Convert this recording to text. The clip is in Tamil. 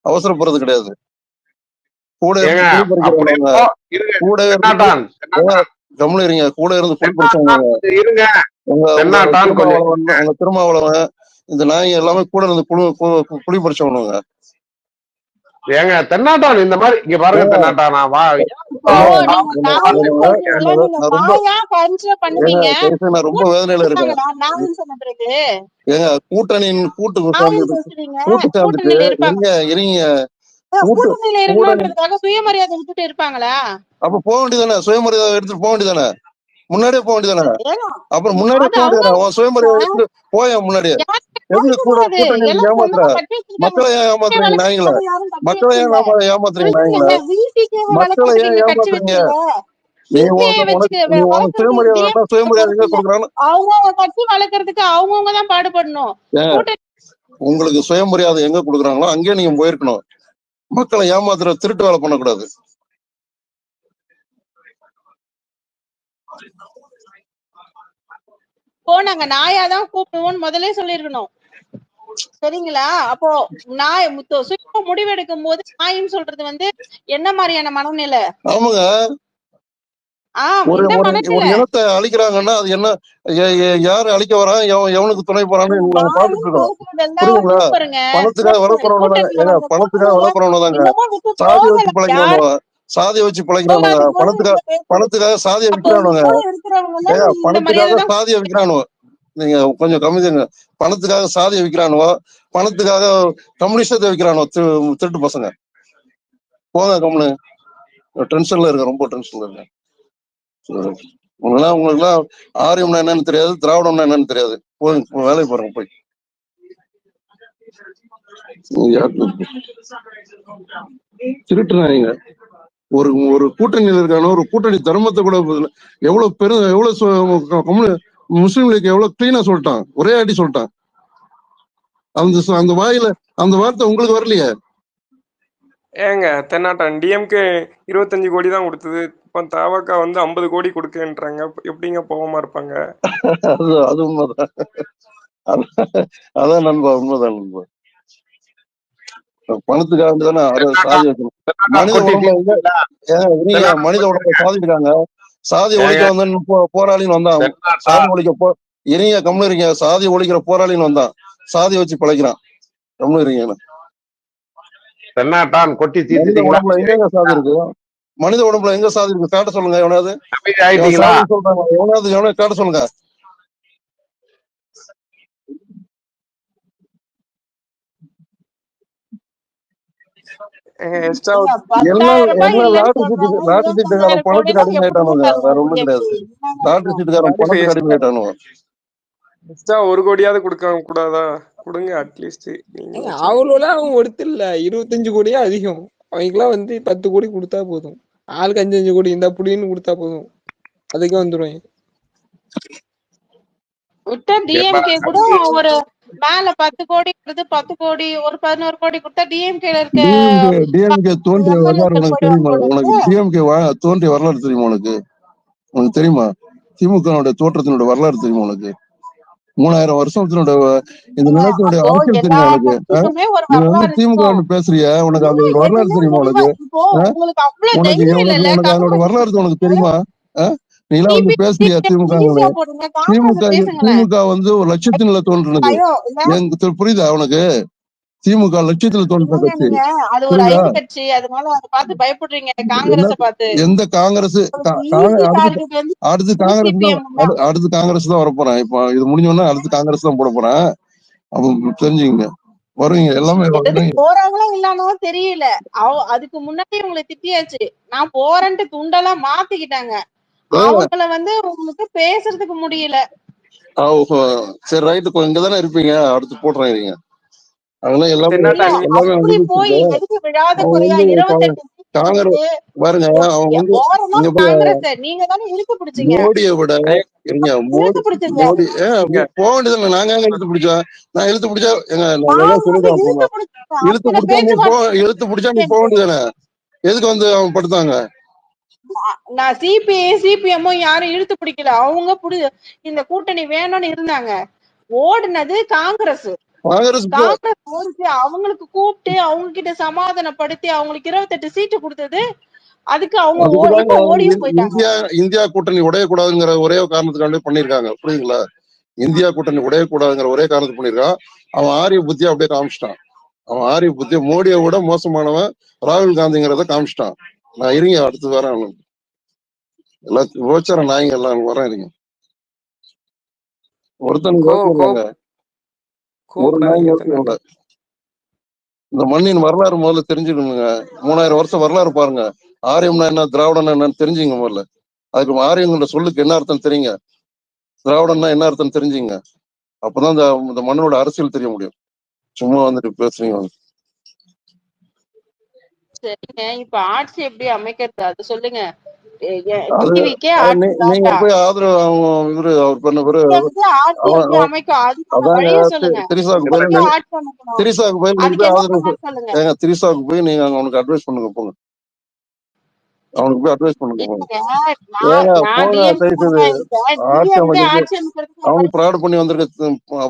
அவசரப்படுறது கிடையாது. கூட ஏங்க இருந்து புலி அப்படி பறிக்கிறவங்க, கூட இருந்து கம்முனு இருங்க, கூட இருந்து புலி பறிச்சவங்க இருங்க உங்க திருமாவளவன் இந்த நாய் எல்லாமே கூட இருந்து புலி பறிச்சவனுங்க. ஏங்க தென்னாட்டான் இந்த மாதிரி இங்க பாருங்க தென்னாட்டானா வா ரொம்ப வேதனையில இருக்கேன். ஏங்க கூட்டணியின் கூட்டு சேர்ந்துட்டு இருங்க சுயமரியாதை விட்டுட்டு இருப்பாங்களா? அப்ப போக வேண்டியதானே, சுயமரியாதை எடுத்துட்டு போக வேண்டியதானே, முன்னாடியே போக வேண்டியதானே, அப்புறம் முன்னாடியே போக வேண்டியதானே, சுயமரியாதை எடுத்துட்டு போய முன்னாடியே. எதுக்கு கூட்டணி ஏமாத்துற? மக்களை ஏன் ஏமாத்துறீங்க நாய்ங்களா? மக்களை ஏன் ஏமாத்துறீங்க நாய்ங்களா? மக்களை ஏன் ஏமாத்துறீங்க? சுயமரியாதை கொடுக்குறாங்க. அவங்க கட்சி வளர்க்கறதுக்கு அவங்கவுங்கதான் பாடுபடணும். உங்களுக்கு சுயமரியாதை எங்க கொடுக்குறாங்களோ அங்கே நீங்க போயிருக்கணும். மக்களை ஏமாத்துற திருட்டு வேலை பண்ணக்கூடாது. நாங்க நாயாதான் கூப்பிடுவோம் முதல்ல சொல்லிருக்கணும், சரிங்களா? அப்போ நாய் சுயமா முடிவெடுக்கும் போது நாயின்னு சொல்றது என்ன மாதிரியான மனநிலை? ஆமாங்க, ஒரு இனத்தை அழிக்கிறாங்கன்னா அது என்ன, யாரு அழிக்க வரான், எவனுக்கு துணை போறான்னு பாத்துட்டு இருக்கோம். புரியுதுங்களா? பணத்துக்காக வளர்க்குறவங்க, பணத்துக்காக வளர்க்குறவங்க தாங்க சாதியை வச்சு பிழைக்கிறவங்க, சாதியை வச்சு பிழைக்கிறானுங்க, பணத்துக்காக சாதியை விற்கிறானுங்க, பணத்துக்காக சாதியை விற்கிறானுவ. நீங்க கொஞ்சம் கம்மிங்க, பணத்துக்காக சாதியை விற்கிறானுவோ, பணத்துக்காக கம்யூனிஸ்டத்தை விற்கிறானுவோ, திருட்டு பசங்க. போங்க கம்முனு, டென்ஷன்ல இருக்க, ரொம்ப டென்ஷன்ல இருக்க. உங்களுக்குலாம் ஆரியம்னா என்னன்னு தெரியாது, திராவிடம்னா என்னன்னு தெரியாது. போய் வேலையை பாருங்க போய். திருட்டுறாங்க. ஒரு கூட்டணியில் இருக்கான ஒரு கூட்டணி தர்மத்தை கூட எவ்வளவு முஸ்லீம் லீக் எவ்வளவு கிளீனா சொல்லிட்டான், ஒரே அடி சொல்லிட்டான். அந்த வாயில அந்த வார்த்தை உங்களுக்கு வரலையே? ஏங்க தென்னாட்டான் டிஎம்கே 25 கோடி தான் கொடுத்தது, இப்ப தவக 50 கோடி கொடுக்கன்றாங்க, எப்படிங்க போகாம இருப்பாங்க? அது உண்மைதான், அதான் நண்பா, உண்மைதான் நண்பா. பணத்துக்காக தானே சாதி வைக்கணும். மனித உடம்பை சாதிக்கிறாங்க, சாதி ஒழிக்க வந்து போராளின்னு வந்தான், சாதி ஒழிக்க இறங்க கம்முனு இருங்க, சாதி ஒழிக்கிற போராளின்னு வந்தான், சாதி வச்சு பழைக்கிறான். கம்முனு இருங்க. மனித உடம்புல எங்க சாதி இருக்கு? மனித உடம்புல எங்க சாதி இருக்கு? காட்ட சொல்லுங்க. எவனாவது சொல்றாங்க, எவனாவது காட்ட சொல்லுங்க. லாட்டரி சீட்டுக்காரன் பணத்துக்கு அடிமையாயிட்டானுங்க, வேற ஒண்ணும் கிடையாது. லாட்டரி சீட்டுக்காரன் பணத்துக்கு அடிமையாயிட்டானுங்க. 1 கோடியாவது கொடுக்க கூடாதா? கொடுங்க அட்லீஸ்ட். அவ்வளோலாம் அவங்க ஒருத்தர் இல்ல, 25 கோடியா அதிகம். அவங்களுக்குலாம் 10 கோடி கொடுத்தா போதும், ஆளுக்கு 5 கோடி இந்த புடின்னு கொடுத்தா போதும், அதுக்கே வந்துருவாங்க. டிஎம்கே கூட ஒரு மேல 10 கோடி 10 கோடி ஒரு 11 கோடி கொடுத்தா டிஎம்கேல இருக்க டிஎம்கே தோன்றிய வரலாறு உனக்கு தெரியுமா? உனக்கு டிஎம்கே தோன்றிய வரலாறு தெரியுமா? உனக்கு தெரியுமா? திமுக தோற்றத்தினுடைய வரலாறு தெரியுமா உனக்கு? 3000 வருஷத்தினுடைய இந்த நிலத்தினுடைய அரசியல் தெரியுமா உனக்கு? திமுக பேசுறிய, உனக்கு அந்த வரலாறு தெரியுமா உனக்கு? உனக்கு அதனோட வரலாறு உனக்கு தெரியுமா? நீலாம் பேசுறியா? திமுக ஒரு லட்சத்தில தோன்றினது, புரியுதா உனக்கு? திமுக லட்சத்துல தோன்ற கட்சி. எந்த காங்கிரஸ்? அடுத்து காங்கிரஸ் தான் வரப்போறேன். இப்ப இது முடிஞ்சோன்னா அடுத்து காங்கிரஸ் தான் போட போறேன். அப்ப தெரிஞ்சுங்க, வருவீங்க எல்லாமே. போறாங்களா இல்லாம தெரியல, அதுக்கு முன்னாடி உங்களை திட்டியாச்சு. நான் போறேன்ட்டு துண்டெல்லாம் மாத்திக்கிட்டாங்க. அவங்கள உங்களுக்கு பேசுறதுக்கு முடியல. சரி ரைட்டு, இங்கதானே இருப்பீங்க, அடுத்து போடுறேன் இருங்க. அதெல்லாம் எல்லாமே பாருங்க. மோடியை விட போக வேண்டியது, நாங்க இழுத்து பிடிச்சோம். நான் இழுத்து பிடிச்சா இழுத்து பிடிச்சா நீ போக வேண்டியதானே? எதுக்கு அவன் படுத்தாங்க? நான் சிபிஎம்மும் யாரும் இழுத்து பிடிக்கல. அவங்க இந்த கூட்டணி வேணும்னு இருந்தாங்க. ஓடுனது காங்கிரஸ். காங்கிரஸ் காங்கிரஸ் ஓடிச்சு அவங்களுக்கு கூப்பிட்டு அவங்க கிட்ட சமாதானப்படுத்தி அவங்களுக்கு 28 சீட்டு கொடுத்தது. அதுக்கு அவங்க அதுக்குதாங்க இப்ப ஓடியும் போயிட்டாங்க. இந்தியா கூட்டணி உடையக்கூடாதுங்கிற ஒரே காரணத்துக்காண்டி பண்ணிருக்காங்க. புரியுதுங்களா? இந்தியா கூட்டணி உடையக்கூடாதுங்கிற ஒரே காரணத்துக்கு பண்ணிருக்கான். அவன் ஆரிய புத்தியை அப்படியே காமிச்சிட்டான். அவன் ஆரிய புத்திய மோடியை விட மோசமானவன் ராகுல் காந்திங்கிறத காமிச்சிட்டான். நான் இருங்க அடுத்து வரேன். எல்லாத்தையும் கோச்சார நாய்ங்க எல்லாம் வரேன் இருங்க. ஒருத்தன் ஒரு நாய் இல்ல. இந்த மண்ணின் வரலாறு முதல்ல தெரிஞ்சுக்கணுங்க. 3000 வருஷம் வரலாறு பாருங்க. ஆரியம்னா என்ன, திராவிடம்னா என்னன்னு தெரிஞ்சுங்க முதல்ல. அதுக்கு ஆரியங்கிற சொல்லுக்கு என்ன அர்த்தம் தெரியுங்க, திராவிடம்னா என்ன அர்த்தம் தெரிஞ்சுங்க. அப்பதான் இந்த மண்ணோட அரசியல் தெரிய முடியும். சும்மா வந்துட்டு பேசுறீங்க. சரிங்க, இப்ப ஆட்சி எப்படி அமைக்கிறது அது சொல்லுங்க. நீங்க போய் ஆதரவு இவரு அவர் பண்ண பிறகு திரிசாவுக்கு போய் நீங்க அவனுக்கு அட்வைஸ் பண்ணுங்க. போங்க அவனுக்கு போய் அட்வைஸ் பண்ணுங்க. போங்க போங்க. ஆட்சி அமைக்கிறது அவனுக்கு ப்ராட் பண்ணி வந்திருக்க